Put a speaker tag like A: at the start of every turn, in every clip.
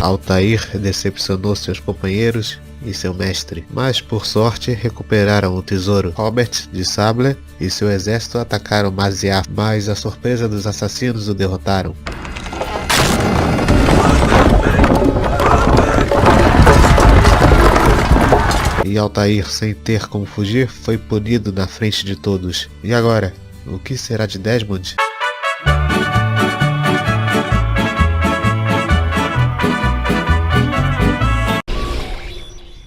A: Altair decepcionou seus companheiros e seu mestre, mas por sorte recuperaram o tesouro. Robert de Sable e seu exército atacaram Maziaf, mas a surpresa dos assassinos o derrotaram. E Altair, sem ter como fugir, foi punido na frente de todos. E agora, o que será de Desmond?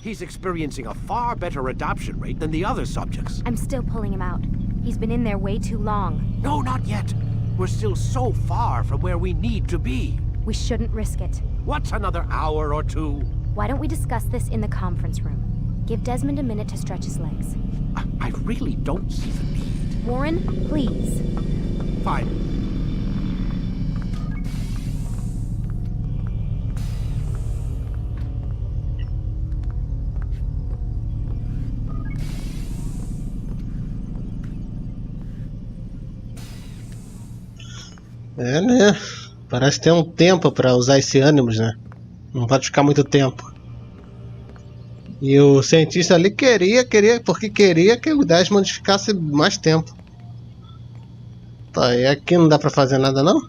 B: He's experiencing a far better adoption rate than the other subjects.
C: I'm still pulling him out. He's been in there way too long.
B: No, not yet. We're still so far from where we need to be.
C: We shouldn't risk it.
B: What's another hour or two?
C: Why don't we discuss this in the conference room? Give Desmond a minute to stretch his legs.
B: I really don't see the need.
C: Warren, please.
B: Fine.
D: É, né? Parece ter um tempo pra usar esse ânimos, né? Não pode ficar muito tempo. E o cientista ali porque queria que o Desmond ficasse mais tempo. Tá, e aqui não dá pra fazer nada não?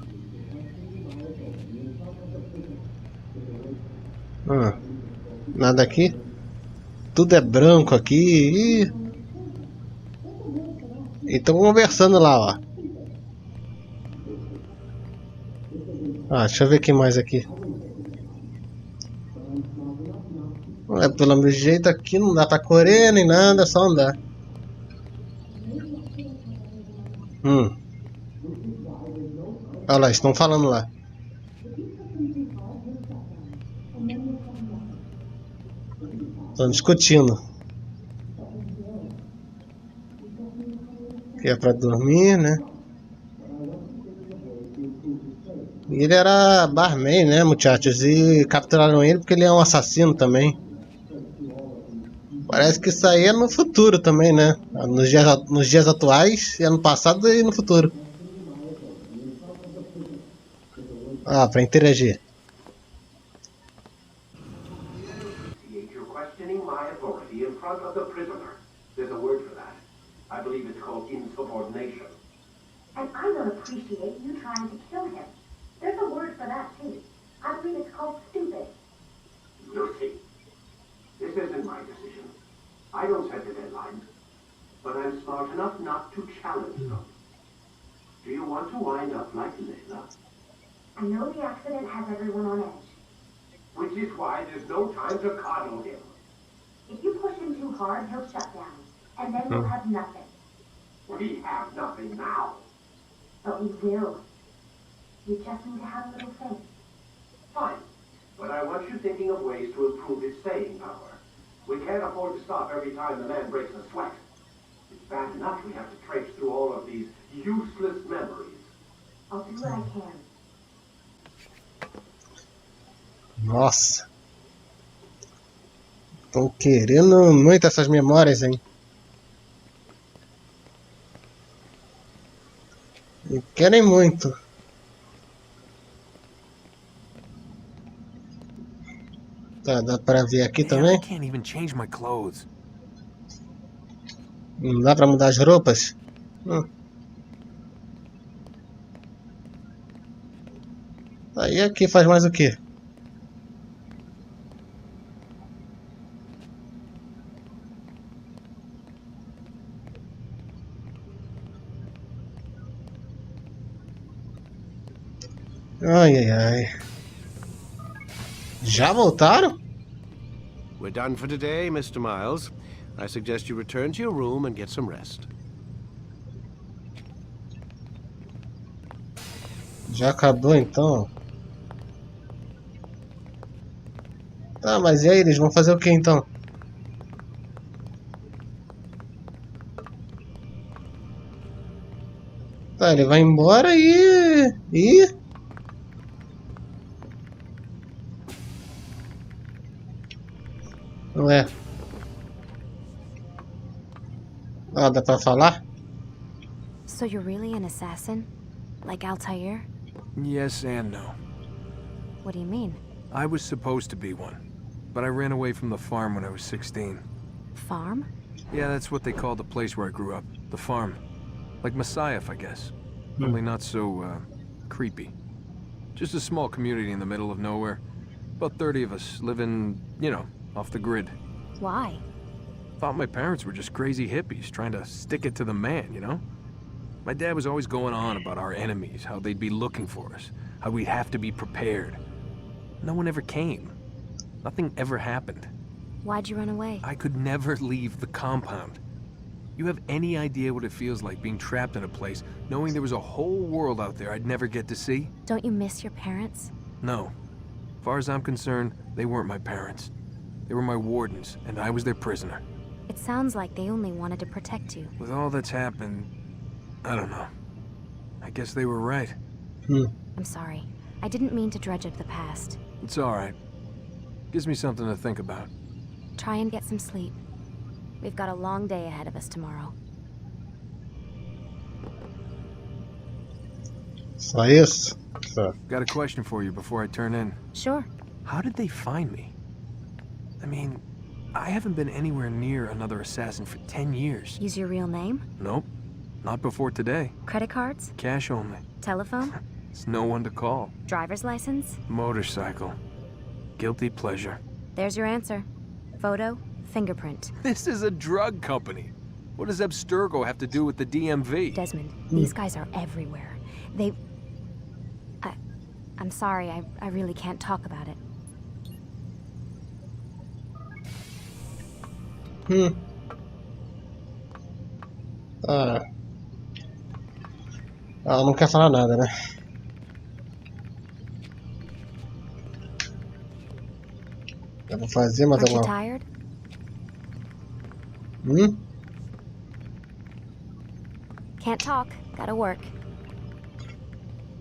D: Nada aqui? Tudo é branco aqui. E estão conversando lá, ó. Deixa eu ver quem mais aqui. Pelo meu jeito aqui não dá pra correr nem nada, é só andar. Olha lá, estão falando lá. Estão discutindo. Que é pra dormir, né? Ele era barman, né, muchachos? E capturaram ele porque ele é um assassino também. Parece que isso aí é no futuro também, né? Nos dias atuais, é no passado e no futuro. Pra interagir.
E: You're questioning my authority in front of the prisoner. There's a word for that. I believe it's called insubordination.
F: And I don't appreciate you trying to kill him. There's a word for that too. I believe it's called stupid.
E: Lucy, this isn't my decision. I don't set the deadlines, but I'm smart enough not to challenge them. Do you want to wind up like Layla?
F: I know the accident has everyone on edge.
E: Which is why there's no time to coddle him.
F: If you push him too hard, he'll shut down, and then we'll have nothing.
E: We have nothing now.
F: But we will. You just need to have a little faith.
E: Fine, but I want you thinking of ways to improve his staying power. We can't afford to stop every time the man breaks a sweat. It's bad enough we have to traipse through all of these useless memories.
F: I'll do what I can.
D: Nossa. Estão querendo muito essas memórias, hein? E querem muito. Tá, dá pra ver aqui também? Não dá pra mudar as roupas? Aí aqui faz mais o quê? Ai. Já voltaram?
B: We're done for today, Mr. Miles. I suggest you return to your room and get some rest.
D: Já acabou então? Tá, mas e aí, eles vão fazer o que então? Tá, ele vai embora e... Ué. Dá pra falar?
C: So you're really an assassin? Like Altair?
G: Yes and no.
C: What do you mean?
G: I was supposed to be one, but I ran away from the farm when I was 16.
C: Farm?
G: Yeah, that's what they called the place where I grew up. The farm. Like Messiah, I guess. Only not so, creepy. Just a small community in the middle of nowhere. About 30 of us living, you know, off the grid.
C: Why?
G: Thought my parents were just crazy hippies trying to stick it to the man, you know? My dad was always going on about our enemies, how they'd be looking for us, how we'd have to be prepared. No one ever came. Nothing ever happened.
C: Why'd you run away?
G: I could never leave the compound. You have any idea what it feels like being trapped in a place, knowing there was a whole world out there I'd never get to see?
C: Don't you miss your parents?
G: No. As far as I'm concerned, they weren't my parents. They were my wardens, and I was their prisoner.
C: It sounds like they only wanted to protect you.
G: With all that's happened, I don't know. I guess they were right.
C: I'm sorry. I didn't mean to dredge up the past.
G: It's alright. Gives me something to think about.
C: Try and get some sleep. We've got a long day ahead of us tomorrow.
D: Só isso? Só.
G: Got a question for you before I turn in.
C: Sure.
G: How did they find me? I mean, I haven't been anywhere near another assassin for 10 years.
C: Use your real name?
G: Nope. Not before today.
C: Credit cards?
G: Cash only.
C: Telephone?
G: There's no one to call.
C: Driver's license?
G: Motorcycle. Guilty pleasure.
C: There's your answer. Photo, fingerprint.
G: This is a drug company. What does Abstergo have to do with the DMV?
C: Desmond, these guys are everywhere. I'm sorry, I really can't talk about it.
D: Ela não quer falar nada, né? Eu vou fazer mais
C: Aren't you
D: alguma...
C: tired? Can't talk. Gotta work.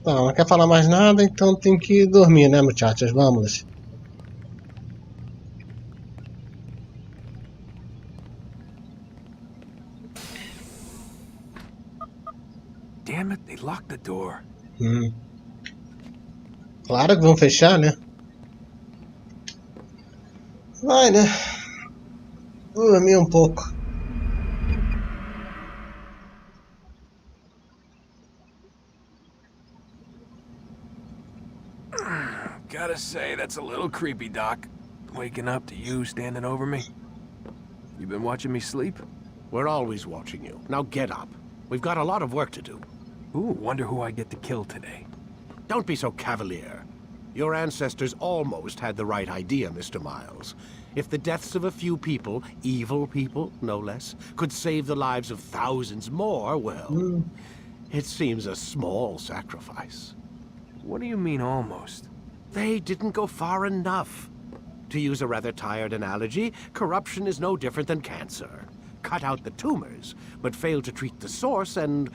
D: Não, não quer falar mais nada, então tem que dormir, né, muchachos? Vamos.
G: Damn it, they locked the door.
D: Claro que vão fechar, né? Vai, né? Dormir um pouco.
G: Gotta say, that's a little creepy, Doc. Waking up to you standing over me. You been watching me sleep?
B: We're always watching you. Now get up. We've got a lot of work to do.
G: Ooh, wonder who I get to kill today.
B: Don't be so cavalier. Your ancestors almost had the right idea, Mr. Miles. If the deaths of a few people, evil people, no less, could save the lives of thousands more, well, it seems a small sacrifice.
G: What do you mean, almost?
B: They didn't go far enough. To use a rather tired analogy, corruption is no different than cancer. Cut out the tumors, but fail to treat the source and,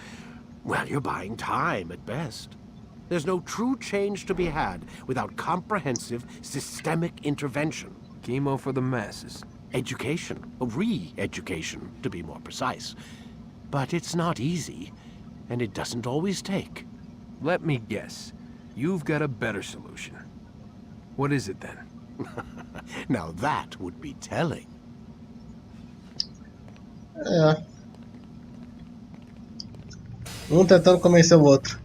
B: well, you're buying time at best. There's no true change to be had without comprehensive, systemic intervention.
G: Chemo for the masses.
B: Education, re-education, to be more precise. But it's not easy, and it doesn't always take.
G: Let me guess. You've got a better solution. What is it then?
B: Now that would be telling.
D: É. Um tentando convencer o outro.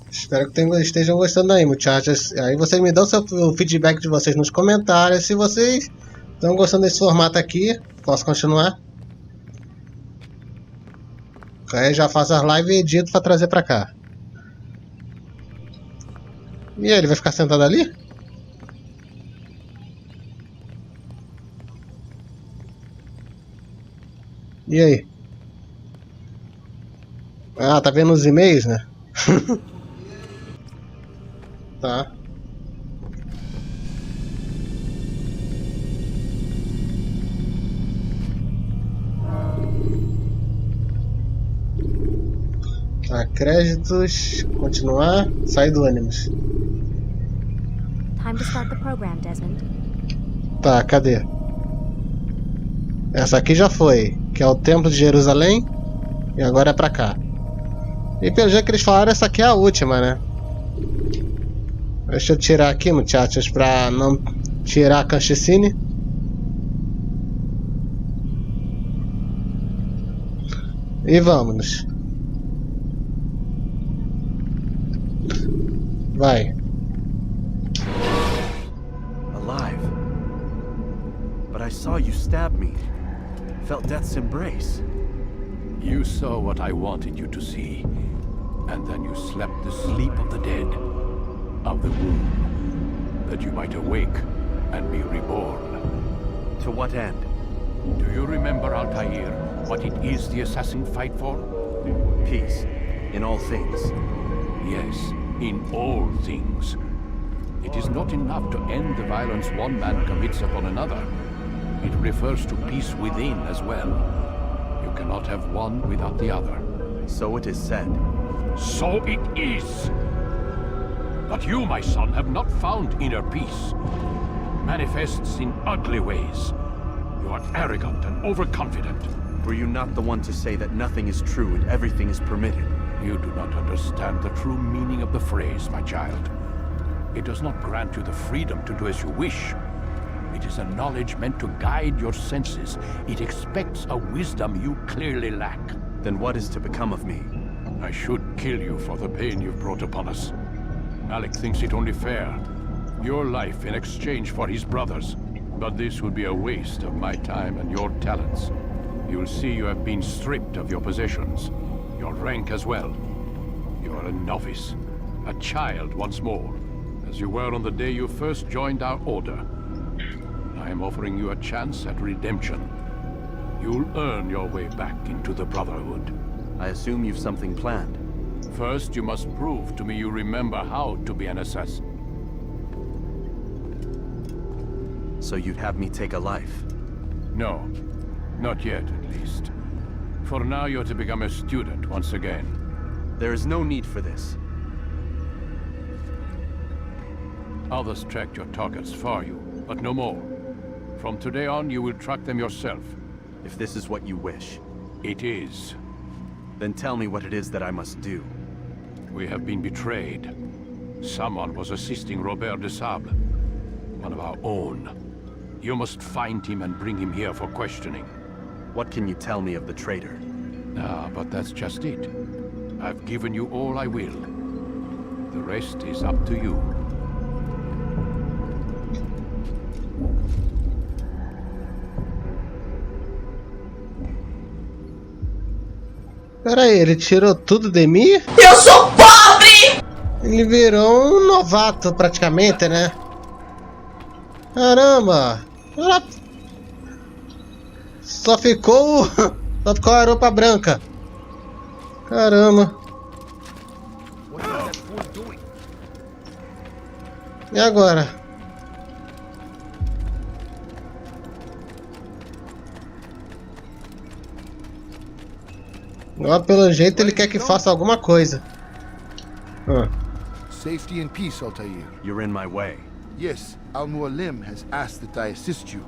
D: Espero que estejam gostando aí, muchachos. Aí vocês me dão o feedback de vocês nos comentários. Se vocês estão gostando desse formato aqui, posso continuar. Aí já faço as lives e edito para trazer para cá. E aí, ele vai ficar sentado ali? E aí? Ah, tá vendo os e-mails, né? Tá. Tá, créditos, continuar, sair do ânimos.
C: Time to start the program, Desmond.
D: Tá, cadê? Essa aqui já foi, que é o Templo de Jerusalém, e agora é pra cá. E pelo jeito que eles falaram, essa aqui é a última, né? Deixa eu tirar aqui, muchachos, pra não tirar a canchicine. E vamos. Vai.
H: Alive. But I saw you stab me. Felt death's embrace.
G: You saw what I wanted you to see, and then you slept the sleep of the dead, of the womb, that you might awake and be reborn.
H: To what end?
G: Do you remember, Altair, what it is the assassins fight for?
H: Peace. In all things.
G: Yes, in all things. It is not enough to end the violence one man commits upon another. It refers to peace within as well. You cannot have one without the other.
H: So it is said.
G: So it is! But you, my son, have not found inner peace. Manifests in ugly ways. You are arrogant and overconfident.
H: Were you not the one to say that nothing is true and everything is permitted?
G: You do not understand the true meaning of the phrase, my child. It does not grant you the freedom to do as you wish. It is a knowledge meant to guide your senses. It expects a wisdom you clearly lack.
H: Then what is to become of me?
G: I should kill you for the pain you've brought upon us. Malik thinks it only fair. Your life in exchange for his brother's. But this would be a waste of my time and your talents. You'll see you have been stripped of your possessions. Your rank as well. You are a novice. A child once more. As you were on the day you first joined our order. I am offering you a chance at redemption. You'll earn your way back into the Brotherhood.
H: I assume you've something planned.
G: First, you must prove to me you remember how to be an assassin.
H: So you'd have me take a life?
G: No. Not yet, at least. For now, you're to become a student once again.
H: There is no need for this.
G: Others tracked your targets for you, but no more. From today on, you will track them yourself.
H: If this is what you wish.
G: It is.
H: Then tell me what it is that I must do.
G: We have been betrayed. Someone was assisting Robert de Sable, one of our own. You must find him and bring him here for questioning.
H: What can you tell me of the traitor?
G: Ah, but that's just it. I've given you all I will. The rest is up to you.
D: Pera aí, ele tirou tudo de mim?
I: Eu sou pobre!
D: Ele virou um novato praticamente, né? Caramba! Só ficou a roupa branca. Caramba. E agora? Ó, pelo jeito ele quer que faça alguma coisa.
J: Safety and peace, Altair.
H: You're in my way.
J: Yes, Al-Mualim has asked that I assist you.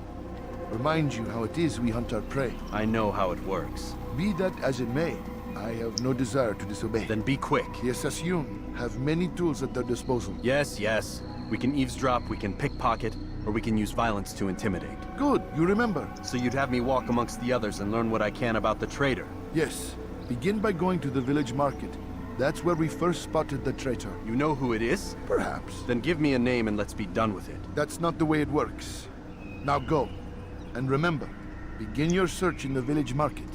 J: Remind you how it is we hunt our prey.
H: I know how it works.
J: Be that as it may, I have no desire to disobey.
H: Then be quick.
J: The Assassin have many tools at their disposal.
H: Yes, yes. We can eavesdrop, we can pickpocket, or we can use violence to intimidate.
J: Good, you remember.
H: So you'd have me walk amongst the others and learn what I can about the traitor?
J: Yes. Begin by going to the village market. That's where we first spotted the traitor.
H: You know who it is?
J: Perhaps.
H: Then give me a name and let's be done with it.
J: That's not the way it works. Now go. And remember, begin your search in the village market.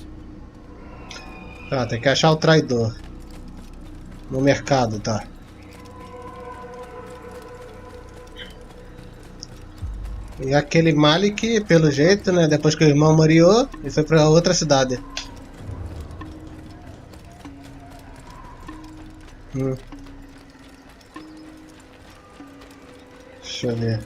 D: Tá, tem que achar o traidor. No mercado, tá. E aquele Malik, pelo jeito, né? Depois que o irmão moriou, ele foi pra outra cidade. Deixa eu ver.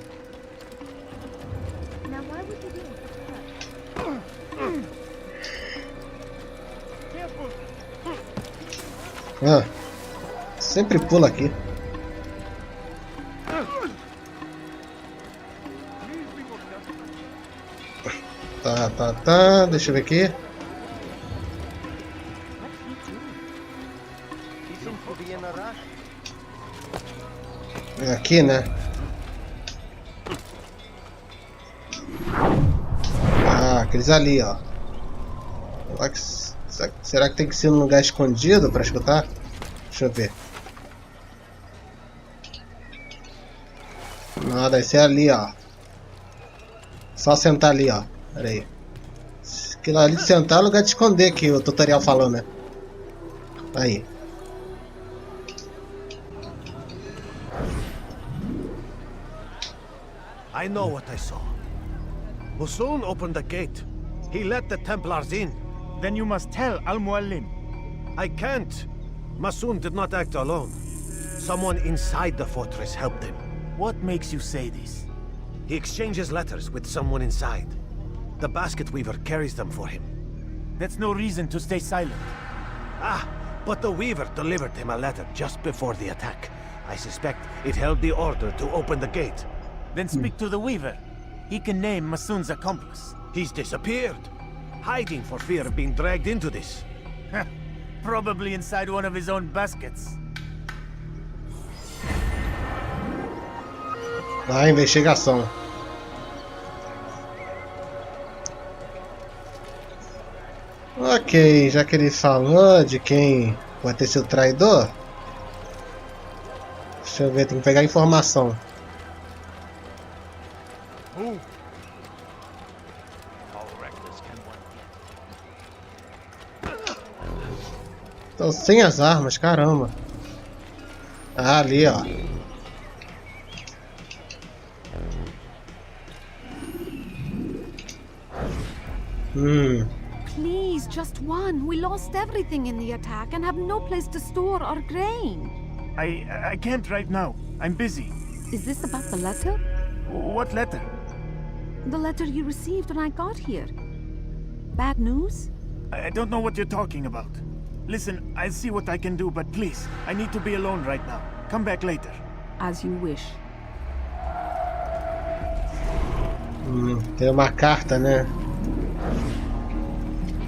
D: Ah, sempre pula aqui. Tá, deixa eu ver aqui. É aqui, né? Ah, aqueles ali, ó. Será que tem que ser num lugar escondido pra escutar? Deixa eu ver. Não, deve ser ali, ó. Só sentar ali, ó. Pera aí. Aquilo ali de sentar é lugar de esconder que o tutorial falou, né? Aí.
B: I know what I saw. Musun opened the gate. He let the Templars in.
K: Then you must tell Al-Muallim.
B: I can't. Musun did not act alone. Someone inside the fortress helped him.
K: What makes you say this?
B: He exchanges letters with someone inside. The basket weaver carries them for him.
K: That's no reason to stay silent.
B: Ah, but the weaver delivered him a letter just before the attack. I suspect it held the order to open the gate.
K: Then speak to the weaver. He can name Masun's accomplice.
B: He's disappeared, hiding for fear of being dragged into this.
K: Probably inside one of his own baskets.
D: A investigação. Ok, já que ele falou de quem pode ter sido traidor, deixa eu ver, tem que pegar a informação. Estão sem as armas, caramba. Ah, ali, ó.
L: Please, just one. We lost everything in the attack and have no place to store our grain.
K: I can't right now. I'm busy.
L: Is this about the letter?
K: What letter?
L: The letter you received when I got here. Bad news?
K: I don't know what you're talking about. Listen, I'll see what I can do, but please, I need to be alone right now. Come back later.
L: As you wish.
D: Tem uma carta, né?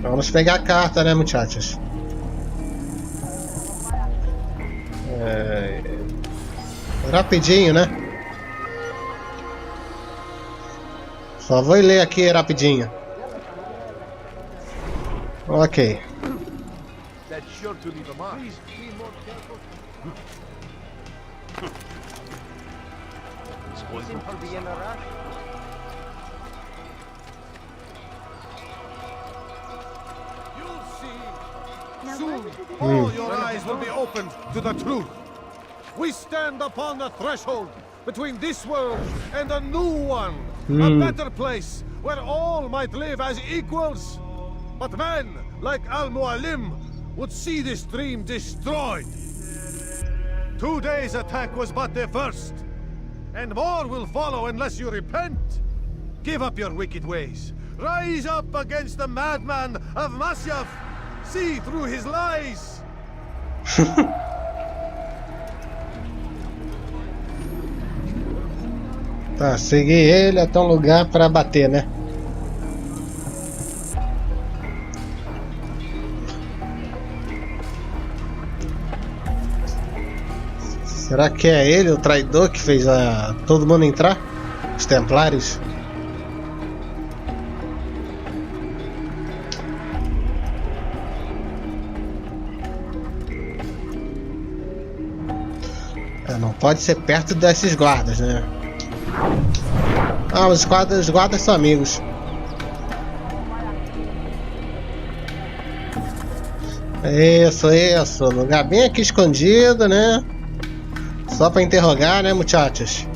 D: Vamos pegar a carta, né, muchachos? Rapidinho, né? Só vou ler aqui rapidinho. Ok.
J: That's sure to leave a mark. Please be more careful.
B: You'll see. Soon, all your eyes will be opened to the truth. We stand upon the threshold between this world and a new one. A better place where all might live as equals. But men like Al-Muallim would see this dream destroyed. Today's attack was but the first, and more will follow unless you repent. Give up your wicked ways. Rise up against the madman of Masyaf. See through his lies.
D: Tá, seguir ele até um lugar para bater, né? Será que é ele, o traidor, que fez todo mundo entrar? Os templários? Não pode ser perto desses guardas, né? Ah, os guardas são amigos. Isso. Lugar bem aqui escondido, né? Só pra interrogar, né, muchachos?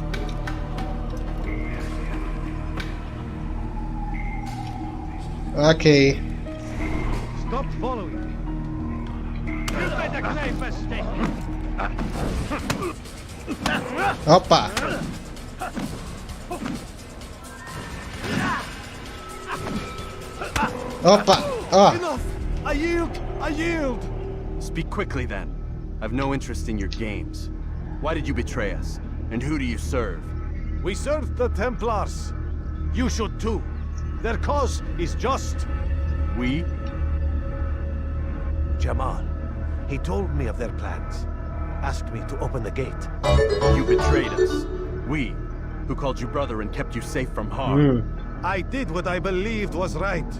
D: Ok.
B: Stop following.
D: Opa! Opa! Oh.
B: Enough! I yield!
H: Speak quickly then. I've no interest in your games. Why did you betray us? And who do you serve?
B: We serve the Templars. You should too. Their cause is just.
H: We?
B: Jamal. He told me of their plans. asked me to open the gate.
H: You betrayed us. We, who called you brother and kept you safe from harm.
B: I did what I believed was right.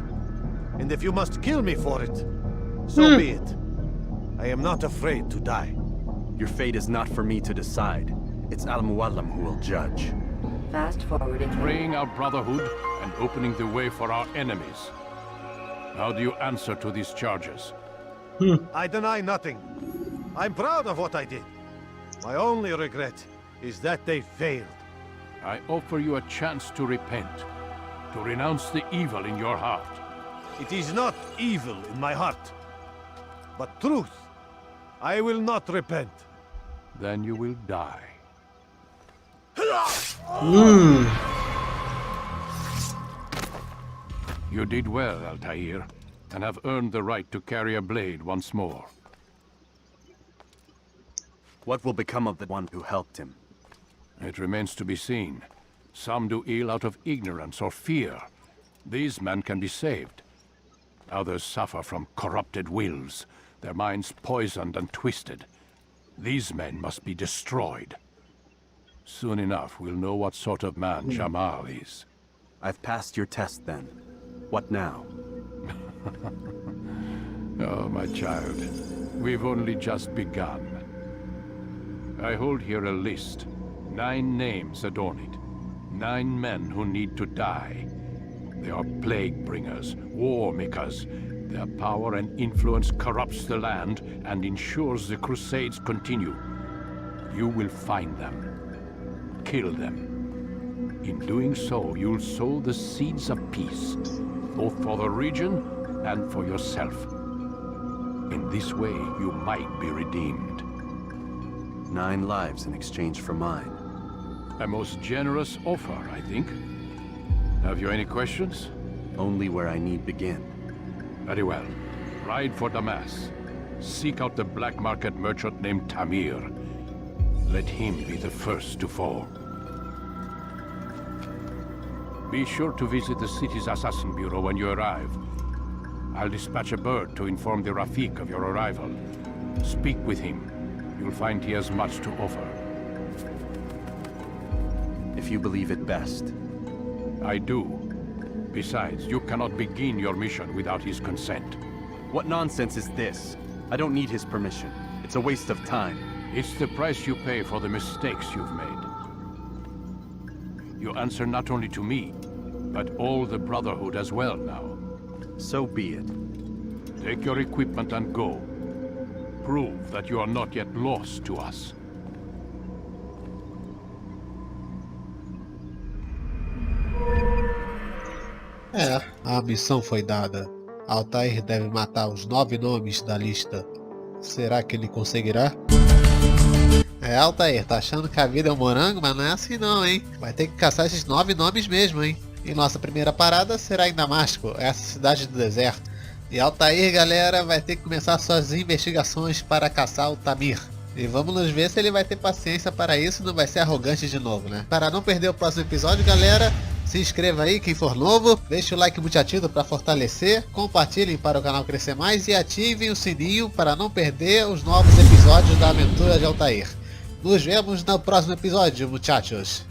B: And if you must kill me for it, so be it. I am not afraid to die.
H: Your fate is not for me to decide. It's Al-Muallim who will judge.
I: Fast forwarding.
M: Betraying our brotherhood and opening the way for our enemies. How do you answer to these charges?
B: I deny nothing. I'm proud of what I did. My only regret is that they failed.
M: I offer you a chance to repent, to renounce the evil in your heart.
B: It is not evil in my heart, but truth. I will not repent.
M: Then you will die. You did well, Altair, and have earned the right to carry a blade once more.
H: What will become of the one who helped him?
M: It remains to be seen. Some do ill out of ignorance or fear. These men can be saved. Others suffer from corrupted wills, their minds poisoned and twisted. These men must be destroyed. Soon enough, we'll know what sort of man Jamal is.
H: I've passed your test then. What now?
M: Oh, my child. We've only just begun. I hold here a list. 9 names adorn it. 9 men who need to die. They are plague bringers, war makers. Their power and influence corrupts the land and ensures the crusades continue. You will find them. Kill them. In doing so, you'll sow the seeds of peace, both for the region and for yourself. In this way, you might be redeemed.
H: 9 lives in exchange for mine.
M: A most generous offer, I think. Have you any questions?
H: Only where I need begin.
M: Very well. Ride for Damas. Seek out the black market merchant named Tamir. Let him be the first to fall. Be sure to visit the city's assassin bureau when you arrive. I'll dispatch a bird to inform the Rafik of your arrival. Speak with him. You'll find he has much to offer.
H: If you believe it best.
M: I do. Besides, you cannot begin your mission without his consent.
H: What nonsense is this? I don't need his permission. It's a waste of time.
M: It's the price you pay for the mistakes you've made. You answer not only to me, but all the Brotherhood as well now.
H: So be it.
M: Take your equipment and go. Prove that you are not yet lost to us.
A: A missão foi dada. Altair deve matar os 9 nomes da lista. Será que ele conseguirá? Altair, tá achando que a vida é um morango? Mas não é assim não, hein? Vai ter que caçar esses 9 nomes mesmo, hein? E nossa primeira parada será em Damasco, essa cidade do deserto. E Altair, galera, vai ter que começar suas investigações para caçar o Tamir. E vamos nos ver se ele vai ter paciência para isso e não vai ser arrogante de novo, né? Para não perder o próximo episódio, galera, se inscreva aí quem for novo, deixe o like muchachito para fortalecer, compartilhem para o canal Crescer Mais e ativem o sininho para não perder os novos episódios da aventura de Altair. Nos vemos no próximo episódio, muchachos!